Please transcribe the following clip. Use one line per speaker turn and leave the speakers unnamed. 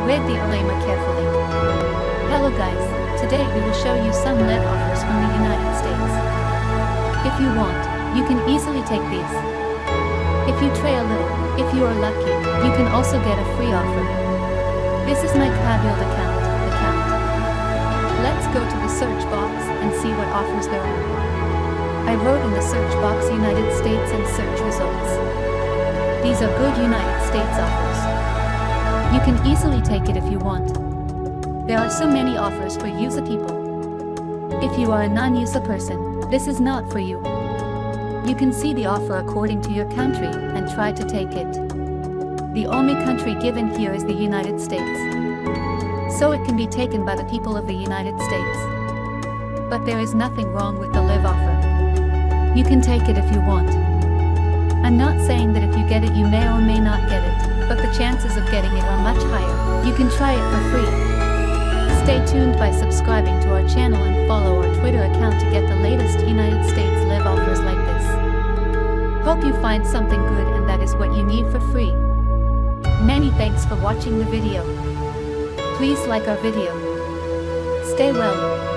Read the disclaimer carefully. Hello guys, today we will show you some lead offers from the United States. If you want, you can easily take these. If you try a little, if you are lucky, you can also get a free offer. This is my Crabuild account. Let's go to the search box and see what offers there are. I wrote in the search box United States and search results. These are good United States offers. You can easily take it if you want. There are so many offers for user people. If you are a non-user person, this is not for you. You can see the offer according to your country and try to take it. The only country given here is the United States. So it can be taken by the people of the United States. But there is nothing wrong with the live offer. You can take it if you want. I'm not saying that if you get it you may or may not get it, but the chances of getting it are much higher. You can try it for free. Stay tuned by subscribing to our channel and follow our Twitter account to get the latest United States live offers like this. Hope you find something good and that is what you need for free. Many thanks for watching the video. Please like our video. Stay well.